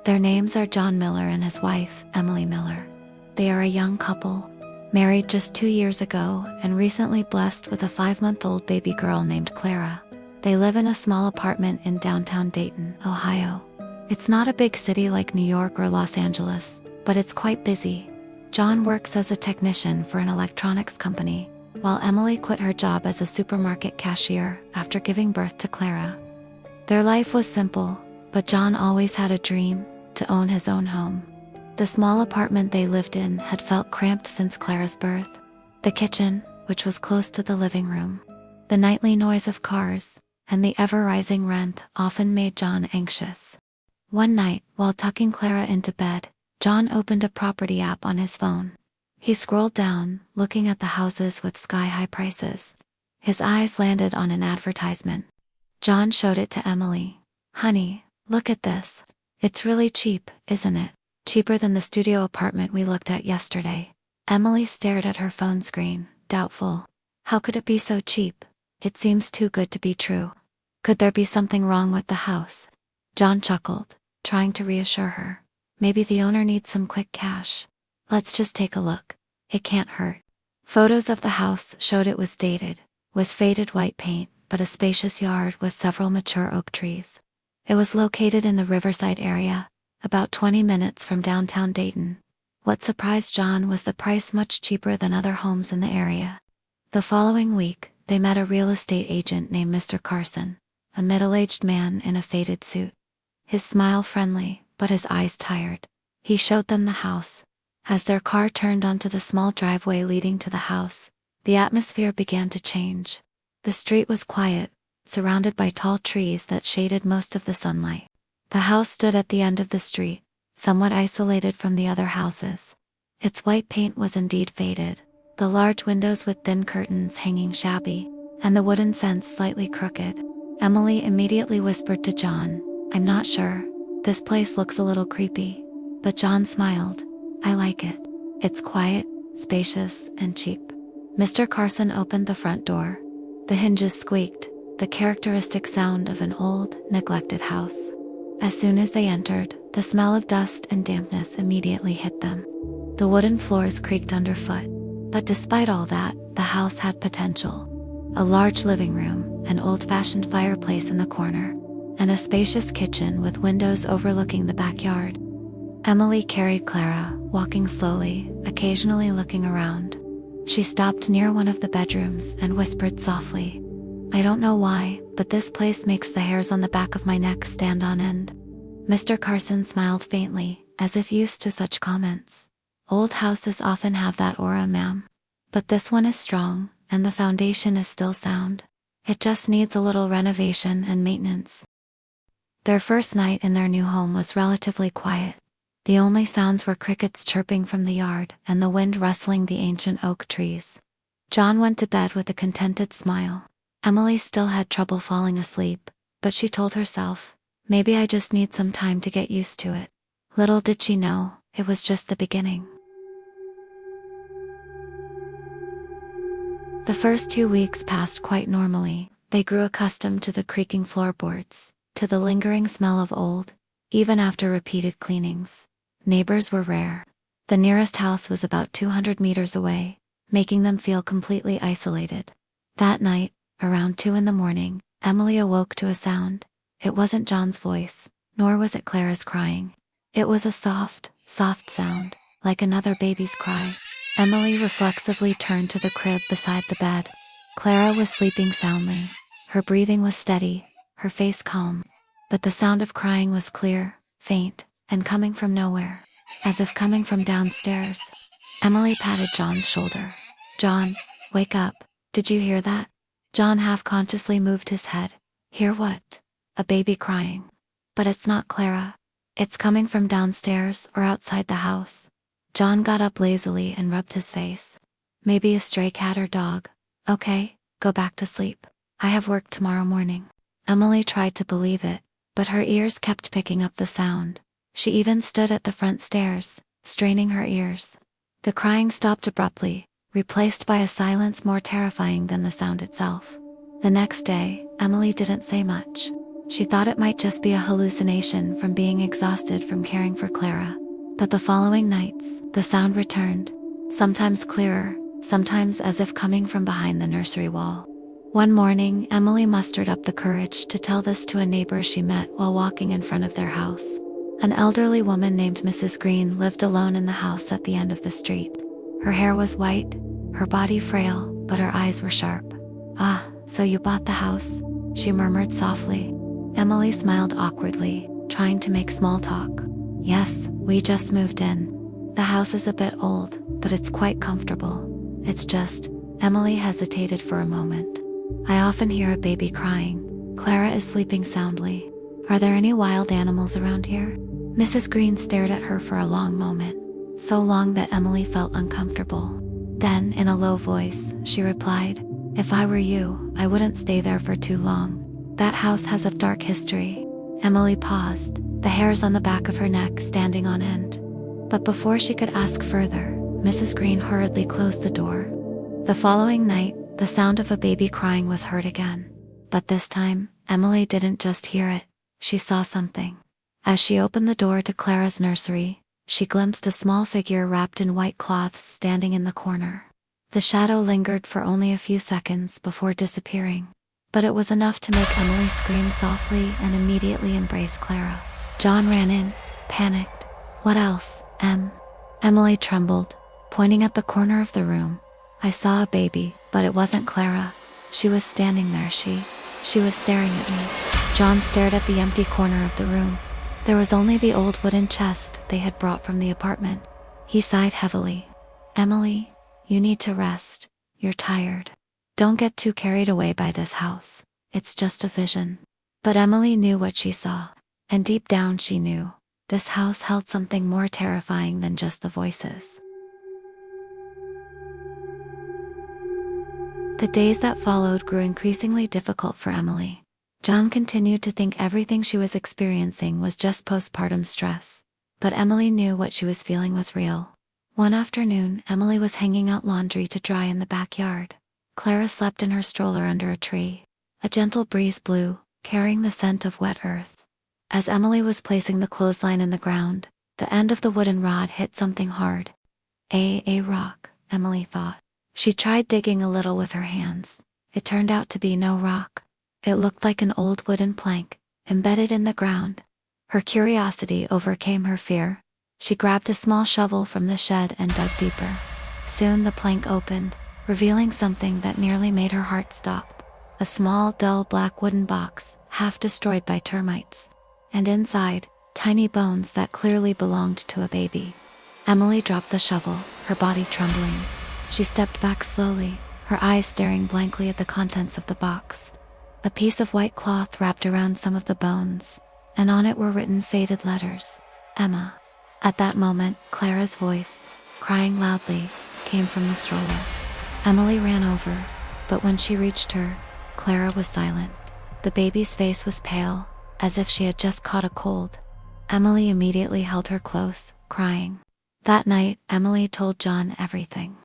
Their names are John Miller and his wife, Emily Miller. They are a young couple, married just 2 years ago and recently blessed with a 5-month-old baby girl named Clara. They live in a small apartment in downtown Dayton, Ohio. It's not a big city like New York or Los Angeles, but it's quite busy. John works as a technician for an electronics company, while Emily quit her job as a supermarket cashier after giving birth to Clara. Their life was simple, but John always had a dream: to own his own home. The small apartment they lived in had felt cramped since Clara's birth. The kitchen, which was close to the living room, the nightly noise of cars, and the ever-rising rent often made John anxious. One night, while tucking Clara into bed, John opened a property app on his phone. He scrolled down, looking at the houses with sky-high prices. His eyes landed on an advertisement. John showed it to Emily. "Honey, look at this. It's really cheap, isn't it? Cheaper than the studio apartment we looked at yesterday." Emily stared at her phone screen, doubtful. How could it be so cheap? It seems too good to be true. Could there be something wrong with the house? John chuckled, trying to reassure her. Maybe the owner needs some quick cash. Let's just take a look. It can't hurt. Photos of the house showed it was dated, with faded white paint, but a spacious yard with several mature oak trees. It was located in the Riverside area, about 20 minutes from downtown Dayton. What surprised John was the price, much cheaper than other homes in the area. The following week, they met a real estate agent named Mr. Carson, a middle-aged man in a faded suit. His smile friendly, but his eyes tired. He showed them the house. As their car turned onto the small driveway leading to the house, the atmosphere began to change. The street was quiet, surrounded by tall trees that shaded most of the sunlight. The house stood at the end of the street, somewhat isolated from the other houses. Its white paint was indeed faded, the large windows with thin curtains hanging shabby, and the wooden fence slightly crooked. Emily immediately whispered to John, "I'm not sure. This place looks a little creepy." But John smiled. "I like it. It's quiet, spacious, and cheap." Mr. Carson opened the front door. The hinges squeaked, the characteristic sound of an old, neglected house. As soon as they entered, the smell of dust and dampness immediately hit them. The wooden floors creaked underfoot. But despite all that, the house had potential. A large living room, an old-fashioned fireplace in the corner, and a spacious kitchen with windows overlooking the backyard. Emily carried Clara, walking slowly, occasionally looking around. She stopped near one of the bedrooms and whispered softly, "I don't know why, but this place makes the hairs on the back of my neck stand on end." Mr. Carson smiled faintly, as if used to such comments. "Old houses often have that aura, ma'am. But this one is strong, and the foundation is still sound. It just needs a little renovation and maintenance." Their first night in their new home was relatively quiet. The only sounds were crickets chirping from the yard and the wind rustling the ancient oak trees. John went to bed with a contented smile. Emily still had trouble falling asleep, but she told herself, "Maybe I just need some time to get used to it." Little did she know, it was just the beginning. The first 2 weeks passed quite normally. They grew accustomed to the creaking floorboards, to the lingering smell of old, even after repeated cleanings. Neighbors were rare. The nearest house was about 200 meters away, making them feel completely isolated. That night, around 2 in the morning, Emily awoke to a sound. It wasn't John's voice, nor was it Clara's crying. It was a soft, soft sound, like another baby's cry. Emily reflexively turned to the crib beside the bed. Clara was sleeping soundly. Her breathing was steady, her face calm. But the sound of crying was clear, faint, and coming from nowhere, as if coming from downstairs. Emily patted John's shoulder. "John, wake up. Did you hear that?" John half-consciously moved his head. "Hear what?" "A baby crying. But it's not Clara. It's coming from downstairs or outside the house." John got up lazily and rubbed his face. "Maybe a stray cat or dog. Okay, go back to sleep. I have work tomorrow morning." Emily tried to believe it, but her ears kept picking up the sound. She even stood at the front stairs, straining her ears. The crying stopped abruptly, replaced by a silence more terrifying than the sound itself. The next day, Emily didn't say much. She thought it might just be a hallucination from being exhausted from caring for Clara. But the following nights, the sound returned, sometimes clearer, sometimes as if coming from behind the nursery wall. One morning, Emily mustered up the courage to tell this to a neighbor she met while walking in front of their house. An elderly woman named Mrs. Green lived alone in the house at the end of the street. Her hair was white, her body frail, but her eyes were sharp. "Ah, so you bought the house?" she murmured softly. Emily smiled awkwardly, trying to make small talk. "Yes, we just moved in. The house is a bit old, but it's quite comfortable. It's just," Emily hesitated for a moment, "I often hear a baby crying. Clara is sleeping soundly. Are there any wild animals around here?" Mrs. Green stared at her for a long moment, so long that Emily felt uncomfortable. Then, in a low voice, she replied, "If I were you, I wouldn't stay there for too long. That house has a dark history." Emily paused, the hairs on the back of her neck standing on end. But before she could ask further, Mrs. Green hurriedly closed the door. The following night, the sound of a baby crying was heard again. But this time, Emily didn't just hear it, she saw something. As she opened the door to Clara's nursery, she glimpsed a small figure wrapped in white cloths standing in the corner. The shadow lingered for only a few seconds before disappearing, but it was enough to make Emily scream softly and immediately embrace Clara. John ran in, panicked. "What else, Em?" Emily trembled, pointing at the corner of the room. "I saw a baby, but it wasn't Clara. She was standing there, she was staring at me." John stared at the empty corner of the room. There was only the old wooden chest they had brought from the apartment. He sighed heavily. "Emily, you need to rest. You're tired. Don't get too carried away by this house. It's just a vision." But Emily knew what she saw, and deep down she knew this house held something more terrifying than just the voices. The days that followed grew increasingly difficult for Emily. John continued to think everything she was experiencing was just postpartum stress, but Emily knew what she was feeling was real. One afternoon, Emily was hanging out laundry to dry in the backyard. Clara slept in her stroller under a tree. A gentle breeze blew, carrying the scent of wet earth. As Emily was placing the clothesline in the ground, the end of the wooden rod hit something hard. A rock, Emily thought. She tried digging a little with her hands. It turned out to be no rock. It looked like an old wooden plank, embedded in the ground. Her curiosity overcame her fear. She grabbed a small shovel from the shed and dug deeper. Soon the plank opened, revealing something that nearly made her heart stop. A small, dull black wooden box, half destroyed by termites. And inside, tiny bones that clearly belonged to a baby. Emily dropped the shovel, her body trembling. She stepped back slowly, her eyes staring blankly at the contents of the box. A piece of white cloth wrapped around some of the bones, and on it were written faded letters, "Emma." At that moment, Clara's voice, crying loudly, came from the stroller. Emily ran over, but when she reached her, Clara was silent. The baby's face was pale, as if she had just caught a cold. Emily immediately held her close, crying. That night, Emily told John everything.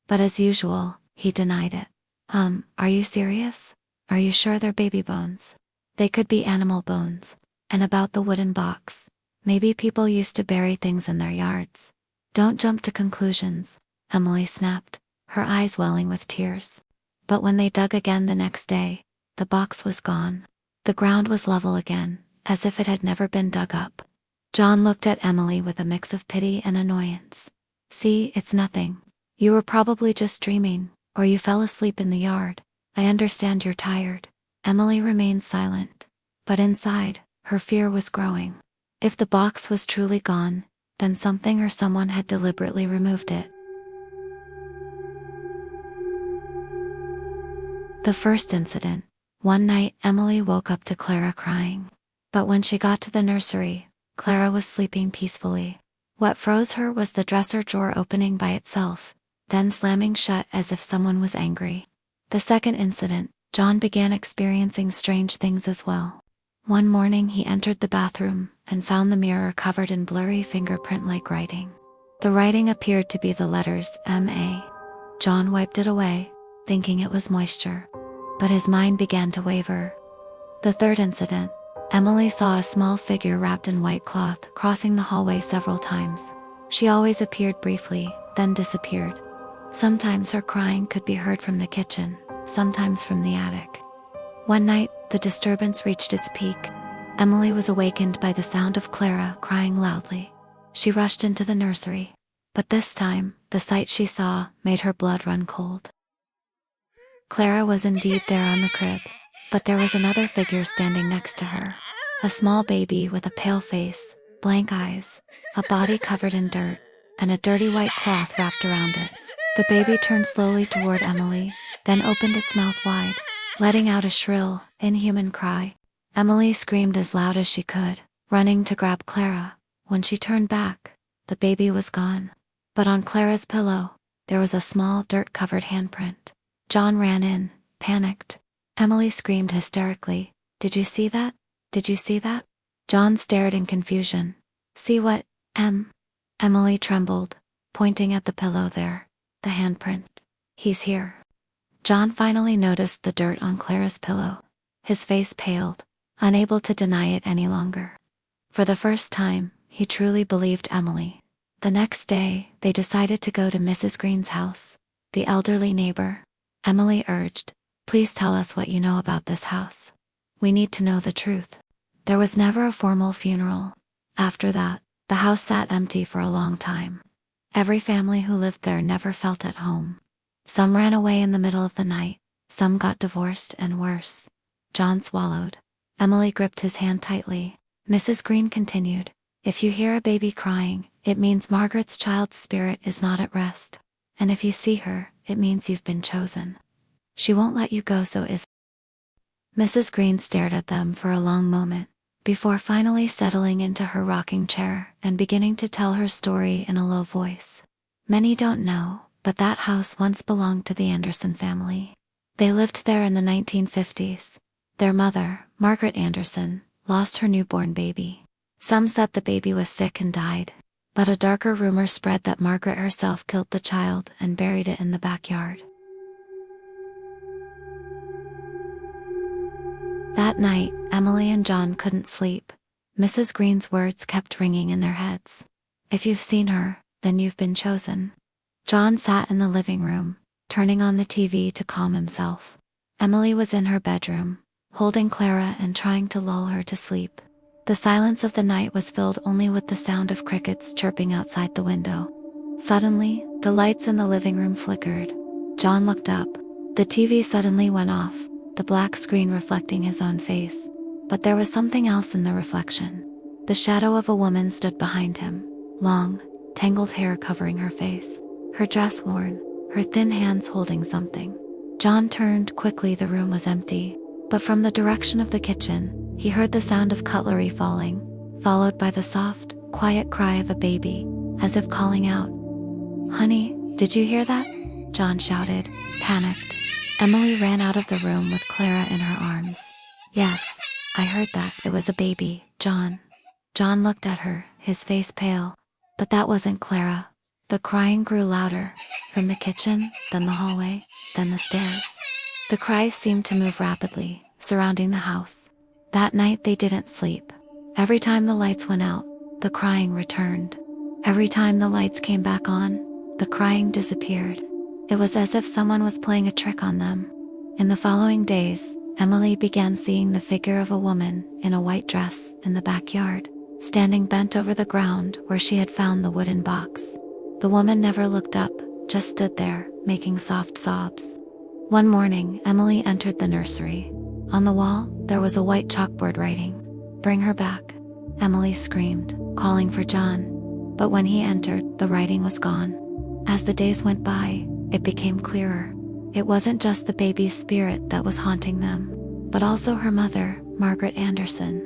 But as usual, he denied it. Are you serious? Are you sure they're baby bones? They could be animal bones. And about the wooden box, maybe people used to bury things in their yards. Don't jump to conclusions, Emily snapped, her eyes welling with tears. But when they dug again the next day, the box was gone. The ground was level again, as if it had never been dug up. John looked at Emily with a mix of pity and annoyance. "See, it's nothing. You were probably just dreaming, or you fell asleep in the yard. I understand you're tired." Emily remained silent. But inside, her fear was growing. If the box was truly gone, then something or someone had deliberately removed it. The first incident. One night, Emily woke up to Clara crying. But when she got to the nursery, Clara was sleeping peacefully. What froze her was the dresser drawer opening by itself, then slamming shut as if someone was angry. The second incident, John began experiencing strange things as well. One morning he entered the bathroom and found the mirror covered in blurry fingerprint-like writing. The writing appeared to be the letters M.A. John wiped it away, thinking it was moisture. But his mind began to waver. The third incident. Emily saw a small figure wrapped in white cloth crossing the hallway several times. She always appeared briefly, then disappeared. Sometimes her crying could be heard from the kitchen, sometimes from the attic. One night, the disturbance reached its peak. Emily was awakened by the sound of Clara crying loudly. She rushed into the nursery. But this time, the sight she saw made her blood run cold. Clara was indeed there on the crib, but there was another figure standing next to her. A small baby with a pale face, blank eyes, a body covered in dirt, and a dirty white cloth wrapped around it. The baby turned slowly toward Emily, then opened its mouth wide, letting out a shrill, inhuman cry. Emily screamed as loud as she could, running to grab Clara. When she turned back, the baby was gone. But on Clara's pillow, there was a small dirt-covered handprint. John ran in, panicked. Emily screamed hysterically, "Did you see that? Did you see that?" John stared in confusion. "See what, Em?" Emily trembled, pointing at the pillow there. "The handprint. He's here." John finally noticed the dirt on Clara's pillow. His face paled, unable to deny it any longer. For the first time, he truly believed Emily. The next day, they decided to go to Mrs. Green's house, the elderly neighbor. Emily urged, "Please tell us what you know about this house. We need to know the truth." There was never a formal funeral. After that, the house sat empty for a long time. Every family who lived there never felt at home. Some ran away in the middle of the night, some got divorced, and worse. John swallowed. Emily gripped his hand tightly. Mrs. Green continued, "If you hear a baby crying, it means Margaret's child's spirit is not at rest. And if you see her, it means you've been chosen. She won't let you go, so is." Mrs. Green stared at them for a long moment, before finally settling into her rocking chair and beginning to tell her story in a low voice. "Many don't know, but that house once belonged to the Anderson family. They lived there in the 1950s. Their mother, Margaret Anderson, lost her newborn baby. Some said the baby was sick and died, but a darker rumor spread that Margaret herself killed the child and buried it in the backyard. That night, Emily and John couldn't sleep. Mrs. Green's words kept ringing in their heads. "If you've seen her, then you've been chosen." John sat in the living room, turning on the TV to calm himself. Emily was in her bedroom, holding Clara and trying to lull her to sleep. The silence of the night was filled only with the sound of crickets chirping outside the window. Suddenly, the lights in the living room flickered. John looked up. The TV suddenly went off, the black screen reflecting his own face. But there was something else in the reflection. The shadow of a woman stood behind him, long, tangled hair covering her face, her dress worn, her thin hands holding something. John turned quickly. The room was empty, but from the direction of the kitchen, he heard the sound of cutlery falling, followed by the soft, quiet cry of a baby, as if calling out. "Honey, did you hear that?" John shouted, panicked. Emily ran out of the room with Clara in her arms. "Yes, I heard that. It was a baby, John." John looked at her, his face pale. But that wasn't Clara. The crying grew louder, from the kitchen, then the hallway, then the stairs. The cries seemed to move rapidly, surrounding the house. That night they didn't sleep. Every time the lights went out, the crying returned. Every time the lights came back on, the crying disappeared. It was as if someone was playing a trick on them. In the following days, Emily began seeing the figure of a woman in a white dress in the backyard, standing bent over the ground where she had found the wooden box. The woman never looked up, just stood there, making soft sobs. One morning, Emily entered the nursery. On the wall, there was a white chalkboard writing, "Bring her back." Emily screamed, calling for John. But when he entered, the writing was gone. As the days went by, it became clearer. It wasn't just the baby's spirit that was haunting them, but also her mother, Margaret Anderson.